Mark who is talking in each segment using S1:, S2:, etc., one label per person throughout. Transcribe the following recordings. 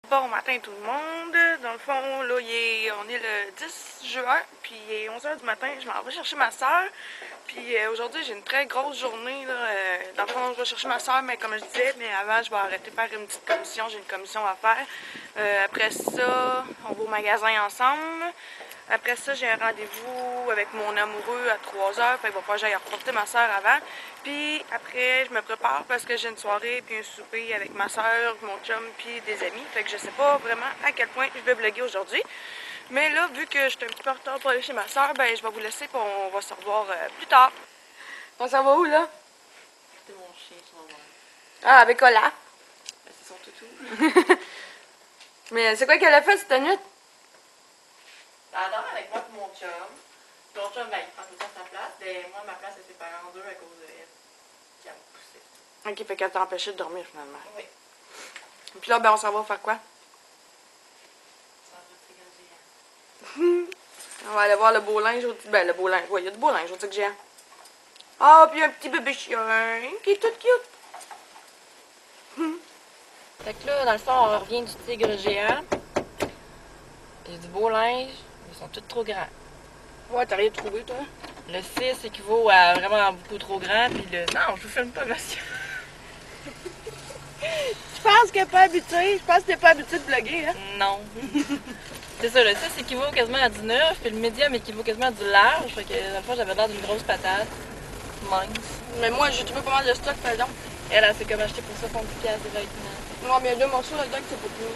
S1: Bon matin tout le monde. Dans le fond, là, on est le 10 juin, puis il est 11 h du matin. Je m'en vais chercher ma soeur. Puis aujourd'hui, j'ai une très grosse journée. Là. Dans le fond, je vais chercher ma soeur, mais comme je disais, mais avant, je vais arrêter de faire une petite commission. J'ai une commission à faire. Après ça, on va au magasin ensemble. Après ça, j'ai un rendez-vous avec mon amoureux à 3 h. Fait qu'il va falloir que j'aille reporter ma soeur avant. Puis après, je me prépare parce que j'ai une soirée puis un souper avec ma soeur, mon chum puis des amis. Fait que je sais pas vraiment à quel point je vais vlogger aujourd'hui. Mais là, vu que je suis un petit peu en retard pour aller chez ma soeur, ben je vais vous laisser et on va se revoir plus tard. On s'en va où là?
S2: C'est mon chien, son nom.
S1: Ah, avec Ola.
S2: Ben, c'est son toutou.
S1: Mais c'est quoi qu'elle a fait cette nuit?
S2: Elle dort avec moi et mon chum. Mon chum, ben, il prend tout le temps sa place. Ben, moi, ma place, elle s'est séparée en deux à cause de elle. Qui a poussé.
S1: Ok, fait qu'elle t'a empêché de dormir finalement.
S2: Oui.
S1: Puis là, ben on s'en va faire quoi?
S2: Ça va être géant.
S1: On va aller voir le beau linge au... Ben, le beau linge, oui, il y a du beau linge au Tigre Géant. Ah, puis un petit bébé chien qui est tout cute.
S2: Fait que là, dans le fond, on revient du tigre géant. Il y a du beau linge. Ils sont tous trop grands.
S1: Ouais, t'as rien trouvé, toi?
S2: Le 6 équivaut à vraiment beaucoup trop grand. Puis le... Non, je vous filme pas, monsieur.
S1: Je pense qu'elle n'est pas habituée. Je pense que t'es pas habituée de vlogger, hein?
S2: Non. C'est ça, le 6 équivaut quasiment à du 9, puis le médium équivaut quasiment à du large. Fait que dans le fond, j'avais l'air d'une grosse patate. Mince.
S1: Mais moi, j'ai trouvé pas mal de stock, par exemple.
S2: Elle s'est comme acheté pour 70$ des vêtements.
S1: Non, mais il y a deux morceaux là-dedans que c'est pas plus. Hein?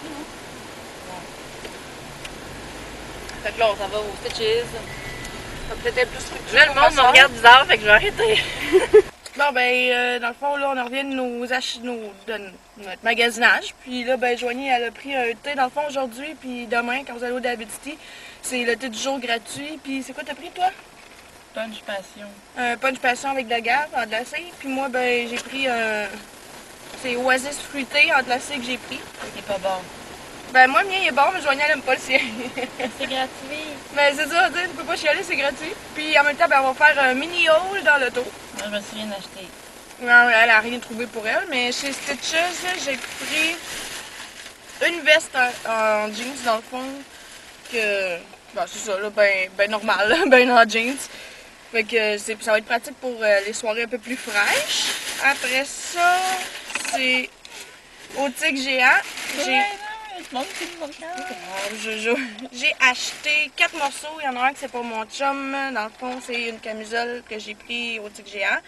S2: Fait que là, on s'en va aux Stitches.
S1: Ça peut-être être plus fructueux.
S2: Là, le monde me regarde bizarre, fait que je vais arrêter.
S1: Bon, ben, dans le fond, là, on revient de notre magasinage. Puis là, ben, Joanie, elle a pris un thé, dans le fond, aujourd'hui. Puis demain, quand vous allez au David City, c'est le thé du jour gratuit. Puis c'est quoi t'as pris, toi?
S2: Punch passion.
S1: Un punch passion avec de la gave en glacé. Puis moi, ben, j'ai pris un... C'est Oasis fruité en glacé que j'ai pris.
S2: C'est pas bon.
S1: Ben, moi, le mien, il est bon, mais Joanie, elle aime pas le sien.
S2: C'est gratuit.
S1: Mais c'est ça, tu sais, tu peux pas chialer, c'est gratuit. Puis en même temps, ben, on va faire un mini haul dans l'auto.
S2: Moi, je me suis rien acheté.
S1: Non, elle a rien trouvé pour elle, mais chez Stitches, j'ai pris une veste en jeans, dans le fond, que, ben, c'est ça, là, ben normal, là, ben en jeans. Fait que ça va être pratique pour les soirées un peu plus fraîches. Après ça, c'est au Tigre Géant. J'ai acheté 4 morceaux. Il y en a un que c'est pour mon chum. Dans le fond, c'est une camisole que j'ai pris au Tigre Géant.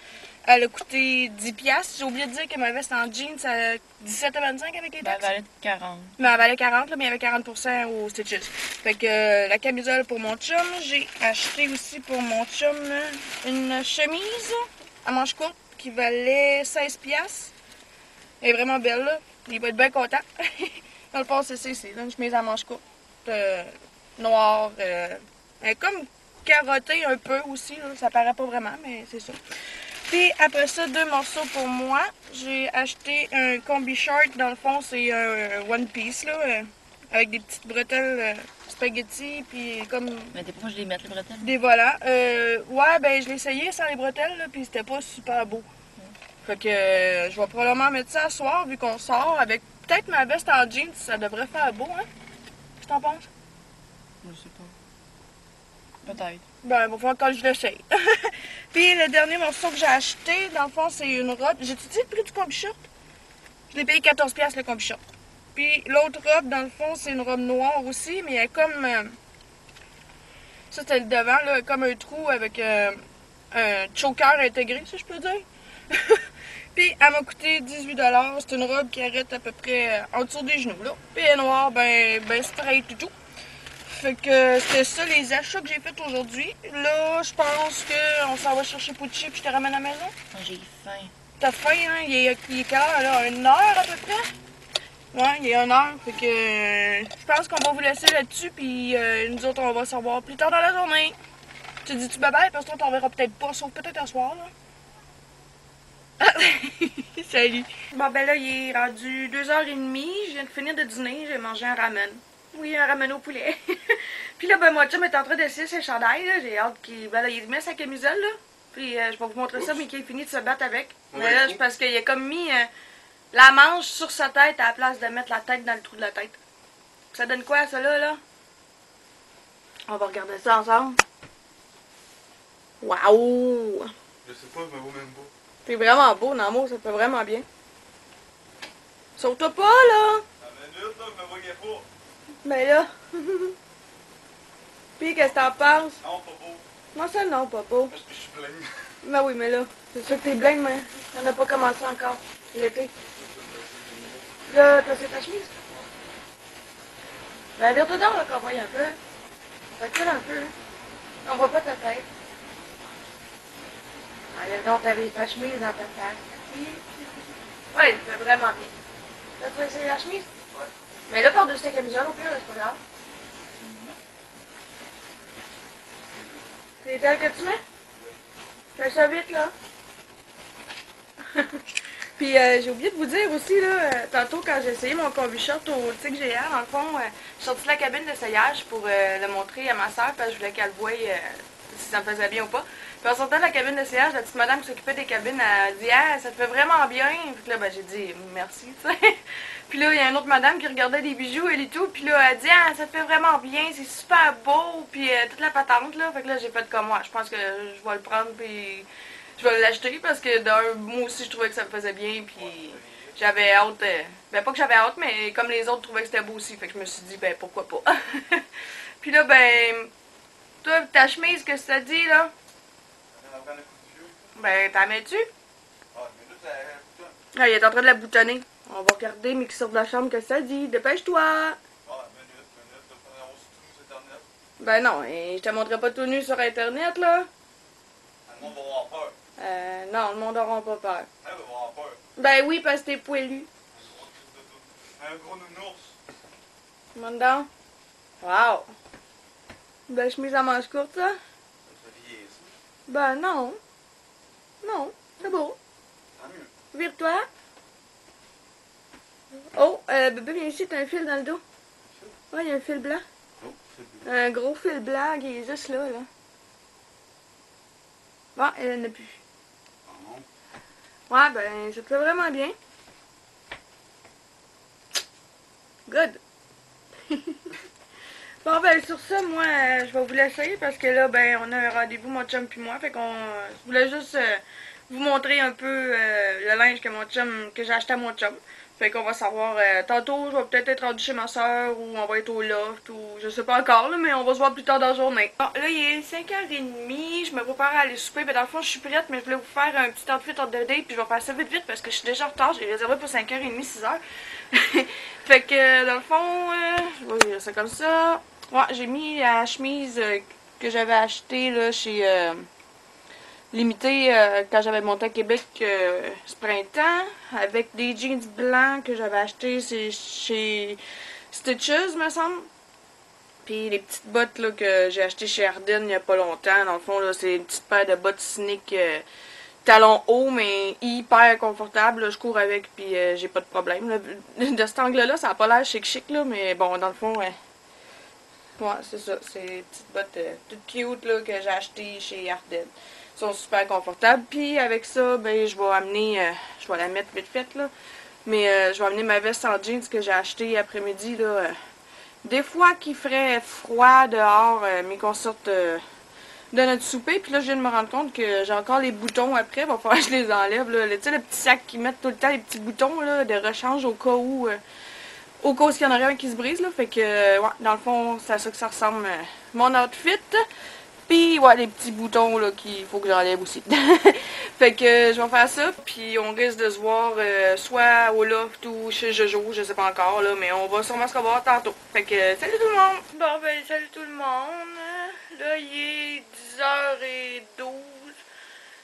S1: Elle a coûté 10$. J'ai oublié de dire que ma veste en jeans, ça a 17,25 avec les taxes.
S2: Elle valait 40.
S1: Mais elle valait 40, là, mais il y avait 40% aux Stitches. Fait que la camisole pour mon chum. J'ai acheté aussi pour mon chum une chemise à manches courtes qui valait 16$. Elle est vraiment belle, là. Il va être bien content. Dans le fond, c'est une chemise à manches courtes, noire. Elle est comme carottée un peu aussi, là. Ça paraît pas vraiment, mais c'est ça. Puis après ça, 2 morceaux pour moi. J'ai acheté un combi short. Dans le fond, c'est un one piece, là, avec des petites bretelles spaghetti, puis comme...
S2: Mais t'es pas je les mettre, les bretelles?
S1: Des volants. Ouais, ben je l'ai essayé sans les bretelles, là, puis c'était pas super beau. Fait que je vais probablement mettre ça ce soir, vu qu'on sort, avec peut-être ma veste en jeans, ça devrait faire beau, hein? Qu'est-ce que t'en penses?
S2: Je sais pas. Peut-être.
S1: Ben, il va falloir que je l'essaye. Puis le dernier morceau que j'ai acheté, dans le fond, c'est une robe. J'ai-tu dit le prix du combi short? Je l'ai payé 14$ le combi short. Puis l'autre robe, dans le fond, c'est une robe noire aussi, mais elle est comme... ça, c'était le devant, là, comme un trou avec un choker intégré, si je peux dire. Puis elle m'a coûté 18$. C'est une robe qui arrête à peu près en dessous des genoux, là. Puis elle est noire, ben straight et tout. Fait que c'était ça les achats que j'ai fait aujourd'hui. Là, je pense qu'on s'en va chercher Pucci puis je te ramène à la maison.
S2: J'ai faim.
S1: T'as faim, hein? Il est quelle heure, là? 1 heure à peu près? Ouais, il est 1 heure. Fait que je pense qu'on va vous laisser là-dessus puis nous autres, on va se revoir plus tard dans la journée. Tu dis-tu bye-bye? Parce que toi, t'en verras peut-être pas, sauf peut-être un soir, là. Salut! Bon, ben là, il est rendu 2h30. Je viens de finir de dîner. J'ai mangé un ramen. Oui, un ramen au poulet. Puis là, ben, mon chum est en train d'essayer ses chandails. J'ai hâte qu'il met sa camisole, là. Puis je vais vous montrer ça, mais qu'il ait fini de se battre avec. Mais là, c'est parce qu'il a comme mis la manche sur sa tête à la place de mettre la tête dans le trou de la tête. Ça donne quoi, ça là? On va regarder ça ensemble. Waouh!
S3: Je sais pas, je me vois même pas.
S1: T'es vraiment beau, Namo, ça te fait vraiment bien. Sauve-toi pas, là!
S3: À la minute, là, je me voyais pas.
S1: Ben là. Puis, qu'est-ce que t'en penses?
S3: Non, pas beau.
S1: Moi, ça, non, pas beau.
S3: Parce que je suis plein.
S1: Ben oui, mais là, c'est sûr que t'es blême, mais on n'a pas commencé encore, l'été. Là, t'as fait ta chemise? Ben, vire-toi donc, là, qu'on voit un peu. Recule un peu. On voit pas ta tête. Allez, donc, t'avais ta chemise dans ta face. Ouais, ça fait vraiment bien. T'as-tu essayé la chemise? Ouais. Mais là, par-dessus ta camisole, au pire, c'est pas grave. C'est tel que tu mets? Fais ça vite, là. Puis j'ai oublié de vous dire aussi, là, tantôt quand j'ai essayé mon combi short au TIC GR, dans le fond, je suis sortie de la cabine d'essayage pour le montrer à ma soeur parce que je voulais qu'elle voie si ça me faisait bien ou pas. Puis en sortant de la cabine d'essayage, la petite madame qui s'occupait des cabines, elle a dit « Ah, ça te fait vraiment bien! » Puis là, ben, j'ai dit « Merci », tu sais. Puis là, il y a une autre madame qui regardait des bijoux, elle et tout, puis là, elle dit « Ah, ça te fait vraiment bien, c'est super beau! » Puis toute la patente, là, fait que là, j'ai fait comme moi. Je pense que je vais le prendre, puis je vais l'acheter parce que d'un, moi aussi, je trouvais que ça me faisait bien, puis j'avais hâte, ben pas que j'avais hâte, mais comme les autres trouvaient que c'était beau aussi, fait que je me suis dit, ben pourquoi pas. Puis là, ben, toi, ta chemise, qu'est-ce que ça dit, là? Ben, t'en mets-tu? Ah, il est en train de la boutonner. On va regarder, mais qui sort de la chambre, que ça dit. Dépêche-toi! Ben non, et je te montrerai pas tout nu sur Internet, là.
S3: Le monde va avoir peur.
S1: Non, le monde n'aura pas peur.
S3: Elle va avoir peur.
S1: Ben oui, parce que t'es poilu.
S3: Un gros nounours.
S1: Monte donc. Wow! Belle chemise à manches courtes, ça?
S3: Ça fait vieillir, ça.
S1: Ben non. Non, c'est beau.
S3: Tant mieux.
S1: Vire-toi. Oh, bébé, viens ici, t'as un fil dans le dos. Ouais, il y a un fil blanc.
S3: Oh, c'est
S1: Un gros fil blanc qui est juste là, là. Bon, elle en a plus.
S3: Ah non.
S1: Ouais, ben, ça te fait vraiment bien. Good. Bon, ben, sur ça, moi, je vais vous laisser parce que là, ben, on a un rendez-vous, mon chum puis moi. Fait qu'on. Je voulais juste vous montrer un peu le linge que j'ai acheté à mon chum. Fait qu'on va savoir. Tantôt, je vais peut-être être rendu chez ma soeur ou on va être au loft ou je sais pas encore, là, mais on va se voir plus tard dans la journée. Bon, là, il est 5h30. Je me prépare à aller souper. Ben, dans le fond, je suis prête, mais je voulais vous faire un petit outfit hors de date. Puis je vais faire ça vite, vite parce que je suis déjà en retard. J'ai réservé pour 5h30, 6h. Fait que, dans le fond, je vais virer ça comme ça. Ouais, j'ai mis la chemise que j'avais achetée là, chez Limité quand j'avais monté à Québec ce printemps, avec des jeans blancs que j'avais achetés chez Stitches, me semble. Puis les petites bottes là, que j'ai achetées chez Ardennes il n'y a pas longtemps. Dans le fond, là, c'est une petite paire de bottes sneak talons hauts, mais hyper confortables. Là, je cours avec, puis j'ai pas de problème. Là. De cet angle-là, ça a pas l'air chic, là, mais bon, dans le fond, ouais. Ouais, c'est ça. C'est des petites bottes toutes cute là, que j'ai achetées chez Ardennes. Elles sont super confortables. Puis avec ça, ben je vais amener, je vais la mettre vite faite là. Mais je vais amener ma veste en jeans que j'ai achetée après-midi là. Des fois qu'il ferait froid dehors, mais qu'on sorte de notre souper. Puis là, je viens de me rendre compte que j'ai encore les boutons après. Il va falloir que je les enlève. Là. Tu sais, le petit sac qui mettent tout le temps, les petits boutons là, de rechange au cas où. Au cas où il y en aurait un qui se brise, là. Fait que, ouais, dans le fond, c'est à ça que ça ressemble mon outfit. Puis, ouais, les petits boutons, là, qu'il faut que j'enlève aussi. Fait que, je vais faire ça. Puis, on risque de se voir soit au loft ou chez Jojo, je sais pas encore, là. Mais on va sûrement se revoir tantôt. Fait que, salut tout le monde! Bon, ben, salut tout le monde! Là, il est 10h12.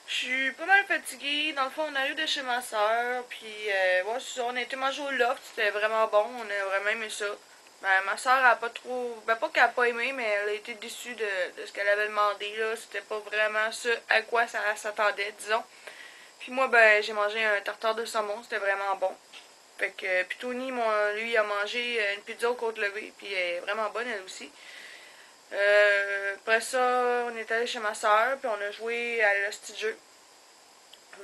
S1: Je suis pas mal fatiguée. Dans le fond, on arrive de chez ma soeur. Puis, ouais, on a été manger au loft. C'était vraiment bon. On a vraiment aimé ça. Ben, ma soeur a pas trop. Ben, pas qu'elle a pas aimé, mais elle a été déçue de ce qu'elle avait demandé. Là, c'était pas vraiment ça à quoi ça s'attendait, disons. Puis, moi, ben, j'ai mangé un tartare de saumon. C'était vraiment bon. Fait que, puis Tony, lui, a mangé une pizza aux côtes levées. Puis, elle est vraiment bonne, elle aussi. Après ça, on est allé chez ma soeur, puis on a joué à l'hostie de jeu.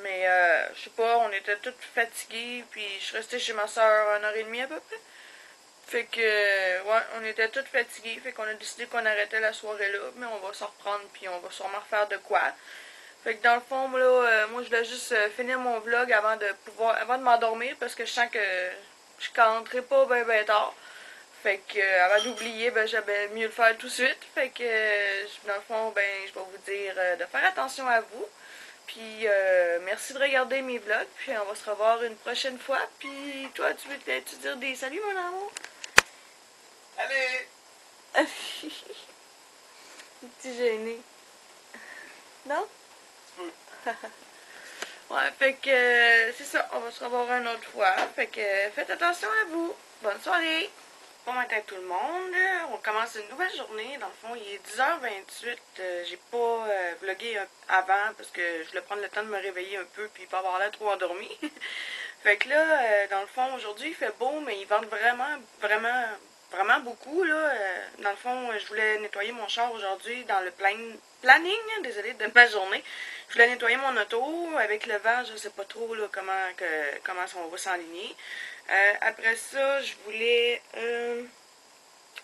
S1: Mais je sais pas, on était toutes fatiguées, puis je suis restée chez ma soeur 1h30 à peu près. Fait que, ouais, on était tous fatigués, fait qu'on a décidé qu'on arrêtait la soirée là, mais on va s'en reprendre, puis on va sûrement refaire de quoi. Fait que dans le fond, là, moi je voulais juste finir mon vlog avant de m'endormir, parce que je sens que je canterai pas ben tard. Fait que, avant d'oublier, ben j'avais mieux le faire tout de suite. Fait que, dans le fond, ben je vais vous dire de faire attention à vous. Puis, merci de regarder mes vlogs, puis on va se revoir une prochaine fois. Puis, toi, tu veux peut-être dire des saluts, mon amour?
S3: Allez!
S1: Petit gêné. Non?
S3: Tu peux.
S1: Ouais, fait que c'est ça, on va se revoir une autre fois. Fait que faites attention à vous. Bonne soirée! Bon matin tout le monde. On commence une nouvelle journée. Dans le fond, il est 10h28. J'ai pas vlogué avant parce que je voulais prendre le temps de me réveiller un peu puis pas avoir l'air trop endormi. Fait que là, dans le fond, aujourd'hui il fait beau, mais il vente vraiment beaucoup. Là. Dans le fond, je voulais nettoyer mon char aujourd'hui dans le planning, désolé, de ma journée. Je voulais nettoyer mon auto. Avec le vent, je sais pas trop là, comment on va s'enligner. Après ça, je voulais...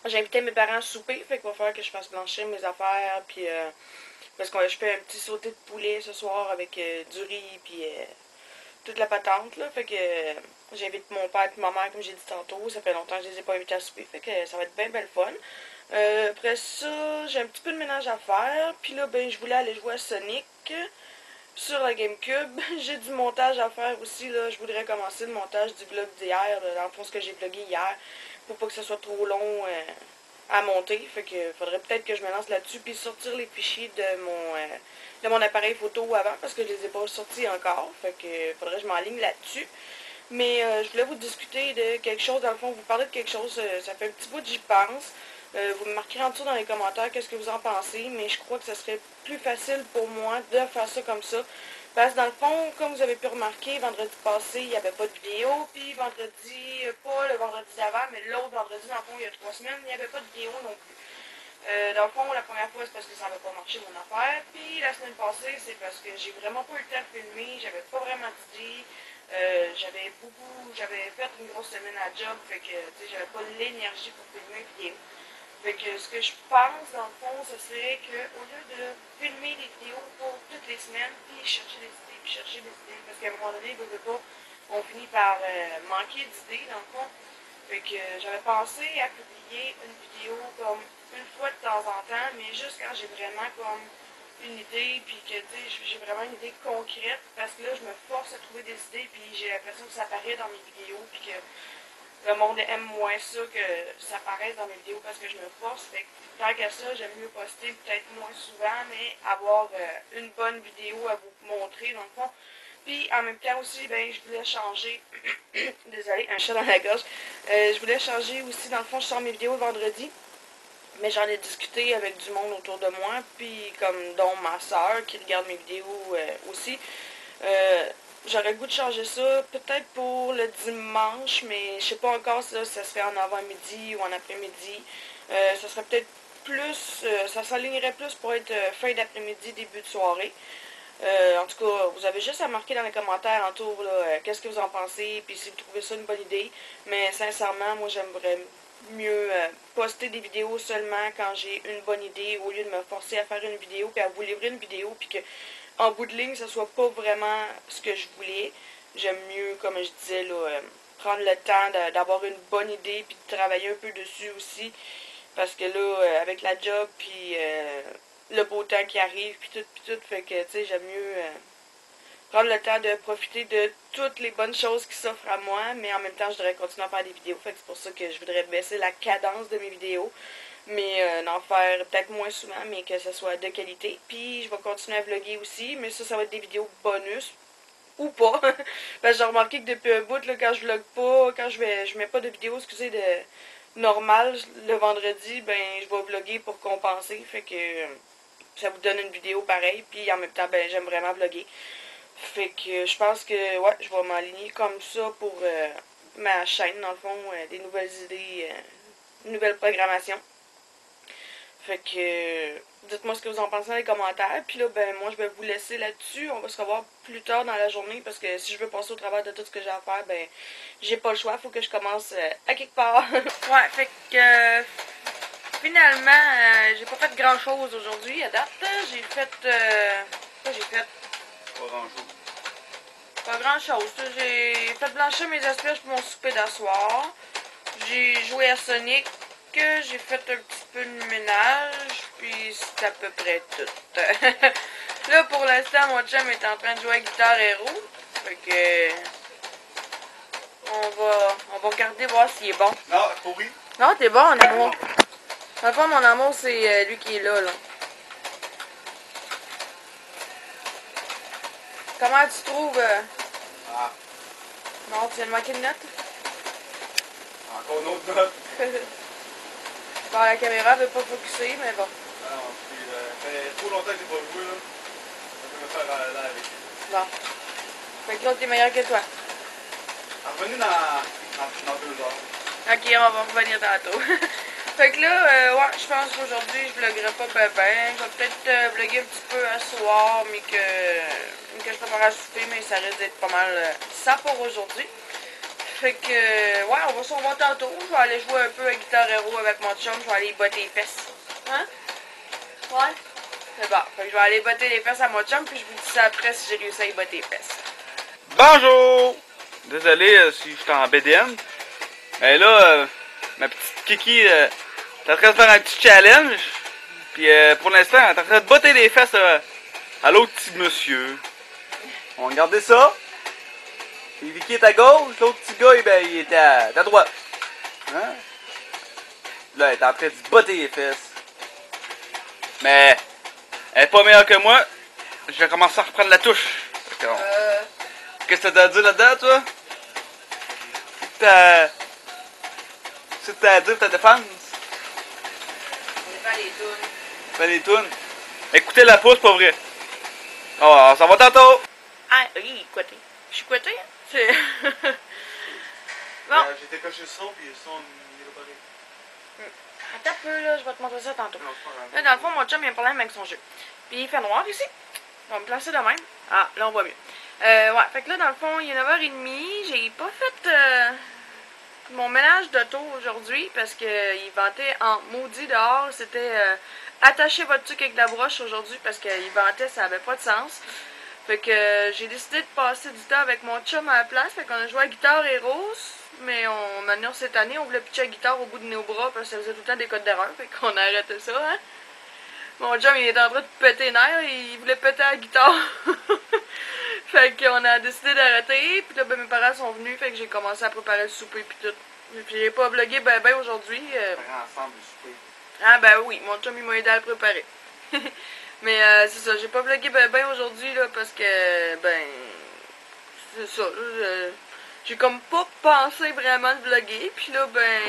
S1: j'ai invité mes parents à souper, fait qu'il va falloir que je fasse blanchir mes affaires, puis... parce que je fais un petit sauté de poulet ce soir avec du riz, puis toute la patente, là. Fait que j'invite mon père et ma mère, comme j'ai dit tantôt. Ça fait longtemps que je les ai pas invités à souper, fait que ça va être bien belle fun. Après ça, j'ai un petit peu de ménage à faire, puis là, ben, je voulais aller jouer à Sonic sur la GameCube. J'ai du montage à faire aussi, là. Je voudrais commencer le montage du vlog d'hier, dans le fond, ce que j'ai vlogué hier, pour pas que ce soit trop long à monter. Fait que faudrait peut-être que je me lance là-dessus, puis sortir les fichiers de mon appareil photo avant, parce que je les ai pas sortis encore. Fait que faudrait que je m'enligne là-dessus. Mais je voulais vous discuter de quelque chose, dans le fond, vous parler de quelque chose, ça fait un petit bout que j'y pense. Vous me marquerez en dessous dans les commentaires qu'est-ce que vous en pensez, mais je crois que ça serait plus facile pour moi de faire ça comme ça. Parce que dans le fond, comme vous avez pu remarquer, vendredi passé, il n'y avait pas de vidéo, puis vendredi, pas le vendredi d'avant, mais l'autre vendredi, dans le fond, il y a 3 semaines, il n'y avait pas de vidéo non plus. Dans le fond, la première fois, c'est parce que ça n'avait pas marché mon affaire, puis la semaine passée, c'est parce que j'ai vraiment pas eu le temps de filmer, j'avais pas vraiment d'idée. J'avais fait une grosse semaine à job, fait que j'avais pas l'énergie pour filmer une vidéo. Fait que ce que je pense, dans le fond, ce serait qu'au lieu de filmer des vidéos pour toutes les semaines, puis chercher des idées, parce qu'à un moment donné, on finit par manquer d'idées, dans le fond. Fait que j'avais pensé à publier une vidéo comme une fois de temps en temps, mais juste quand j'ai vraiment comme une idée, puis que j'ai vraiment une idée concrète, parce que là, je me force à trouver des idées, puis j'ai l'impression que ça apparaît dans mes vidéos, puis que le monde aime moins ça que ça apparaisse dans mes vidéos parce que je me force. Fait que tant qu'à ça, j'aime mieux poster peut-être moins souvent, mais avoir une bonne vidéo à vous montrer dans le fond. Puis en même temps aussi, ben je voulais changer. Désolée, un chat dans la gorge. Je voulais changer aussi, dans le fond, je sors mes vidéos le vendredi. Mais j'en ai discuté avec du monde autour de moi, puis comme dont ma soeur qui regarde mes vidéos aussi. J'aurais le goût de changer ça, peut-être pour le dimanche, mais je sais pas encore si ça serait en avant-midi ou en après-midi. Ça serait peut-être plus, ça s'alignerait plus pour être fin d'après-midi, début de soirée. En tout cas, vous avez juste à marquer dans les commentaires en tour qu'est-ce que vous en pensez, puis si vous trouvez ça une bonne idée. Mais sincèrement, moi j'aimerais mieux poster des vidéos seulement quand j'ai une bonne idée, au lieu de me forcer à faire une vidéo, puis à vous livrer une vidéo, puis que en bout de ligne, ça soit pas vraiment ce que je voulais. J'aime mieux, comme je disais, là, prendre le temps d'avoir une bonne idée, puis de travailler un peu dessus aussi. Parce que là, avec la job, puis le beau temps qui arrive, puis tout, fait que, tu sais, j'aime mieux prendre le temps de profiter de toutes les bonnes choses qui s'offrent à moi, mais en même temps, je devrais continuer à faire des vidéos. Fait que c'est pour ça que je voudrais baisser la cadence de mes vidéos, mais d'en faire peut-être moins souvent, mais que ce soit de qualité. Puis je vais continuer à vlogger aussi, mais ça va être des vidéos bonus, ou pas. Parce que j'ai remarqué que depuis un bout, là, quand je vlog pas, quand je mets pas de vidéos, excusez, de normal le vendredi, ben je vais vlogger pour compenser. Fait que ça vous donne une vidéo pareille, puis en même temps, ben j'aime vraiment vlogger. Fait que je pense que ouais, je vais m'aligner comme ça pour ma chaîne, dans le fond, des nouvelles idées, une nouvelle programmation. Fait que Dites-moi ce que vous en pensez dans les commentaires. Puis là, ben moi, je vais vous laisser là-dessus. On va se revoir plus tard dans la journée parce que si je veux passer au travers de tout ce que j'ai à faire, ben j'ai pas le choix. Faut que je commence à quelque part. Ouais, fait que finalement, j'ai pas fait grand-chose aujourd'hui à date. J'ai fait... quoi j'ai fait?
S3: Pas grand-chose.
S1: Pas grand-chose. J'ai fait blanchir mes asperges pour mon souper d'asseoir. J'ai joué à Sonic. J'ai fait un petit peu de ménage. Puis c'est à peu près tout. Là, pour l'instant, mon chum est en train de jouer à Guitar Hero. Fait que... On va regarder voir s'il est bon.
S3: Non, pourri.
S1: Non, t'es bon, mon amour. Dans le fond, mon amour, c'est lui qui est là. Comment tu trouves...
S3: Ah,
S1: Non, tu viens de manquer de notes?
S3: encore une autre note.
S1: Bon, la caméra veut pas focuser, mais bon.
S3: Ah non, puis, ça fait trop longtemps que j'ai pas joué, là. Ça peut me faire là avec.
S1: Bon. Fait que l'autre est meilleur que toi.
S3: Revenez dans 2 heures.
S1: Ok, on va revenir tantôt. Fait que là, ouais, je pense qu'aujourd'hui, je vloggerai pas ben. Je vais peut-être vlogger un petit peu à soir, mais que je prépare à souper, mais ça risque d'être pas mal ça pour aujourd'hui. Fait que, ouais, on va se revoir tantôt. Je vais aller jouer un peu à Guitar Hero avec mon chum. Je vais aller y botter les fesses. Hein? Ouais? C'est bon. Fait que je vais aller botter les fesses à mon chum, puis je vous dis ça après si j'ai réussi à y botter les fesses.
S3: Bonjour! Désolé si je suis en BDM. Mais là, ma petite Kiki est en train de faire un petit challenge. Puis pour l'instant, elle est en train de botter les fesses à l'autre petit monsieur. On va regarder ça. Puis Vicky est à gauche, l'autre petit gars, il était à droite. Hein? Là, elle est en train de botter les fesses. Mais elle est pas meilleure que moi. Je vais commencer à reprendre la touche. Qu'est-ce que t'as à dire là-dedans, toi? C'est t'as à dire ta défense?
S1: On va faire les tunes.
S3: Fais les tunes. Écoutez la pause, pas vrai. Oh, ça va tantôt!
S1: Ah, oui, côté. Je suis côté, hein? C'est... Bon.
S3: J'ai décoché le son, puis le son, il est pareil.
S1: Attends un peu, là, je vais te montrer ça tantôt.
S3: Non, c'est pas grave.
S1: Là, dans le fond, mon chum, il a un problème avec son jeu. Puis il fait noir ici. On va me placer de même. Ah, là, on voit mieux. Ouais, fait que là, dans le fond, il est 9h30. J'ai pas fait mon ménage d'auto aujourd'hui parce qu'il ventait en maudit dehors. C'était attacher votre truc avec la broche aujourd'hui parce qu'il ventait, ça avait pas de sens. Fait que j'ai décidé de passer du temps avec mon chum à la place. Fait qu'on a joué à Guitar Hero. Mais maintenant, cette année, on voulait pitcher la guitare au bout de nos bras parce que ça faisait tout le temps des codes d'erreur. Fait qu'on a arrêté ça, hein. Mon chum, il était en train de péter les nerfs. Il voulait péter la guitare. Fait qu'on a décidé d'arrêter. Puis là, ben, mes parents sont venus. Fait que j'ai commencé à préparer le souper puis tout. Puis j'ai pas vlogué ben aujourd'hui.
S3: Ensemble, le souper.
S1: Ah ben oui, mon chum, il m'a aidé à le préparer. Mais c'est ça, j'ai pas vlogué ben aujourd'hui là parce que ben c'est ça là, j'ai comme pas pensé vraiment de vlogger, puis là ben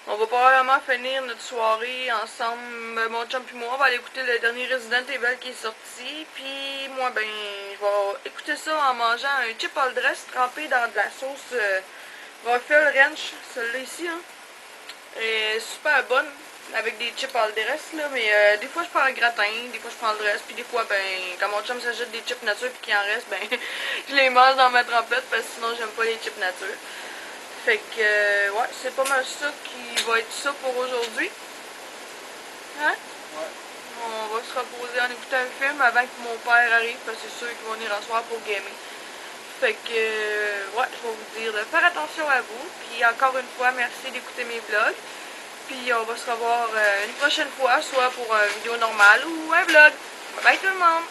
S1: on va probablement finir notre soirée ensemble, mon chum puis moi, on va aller écouter le dernier Resident Evil qui est sorti, puis moi ben je vais écouter ça en mangeant un chip all dress trempé dans de la sauce Ruffles Ranch, celle-là ici hein. Elle est super bonne. Avec des chips all dress là, mais des fois je prends un gratin, des fois je prends le reste, puis des fois ben quand mon chum s'achète des chips nature puis qu'il en reste, ben je les mange dans ma trempette parce que sinon j'aime pas les chips nature. Fait que ouais, c'est pas mal ça qui va être ça pour aujourd'hui. Hein? Ouais. On va se reposer en écoutant un film avant que mon père arrive parce que c'est sûr qu'il va venir en soir pour gamer. Fait que ouais, je vais vous dire de faire attention à vous, puis encore une fois merci d'écouter mes vlogs. Puis on va se revoir une prochaine fois, soit pour une vidéo normale ou un vlog. Bye bye tout le monde!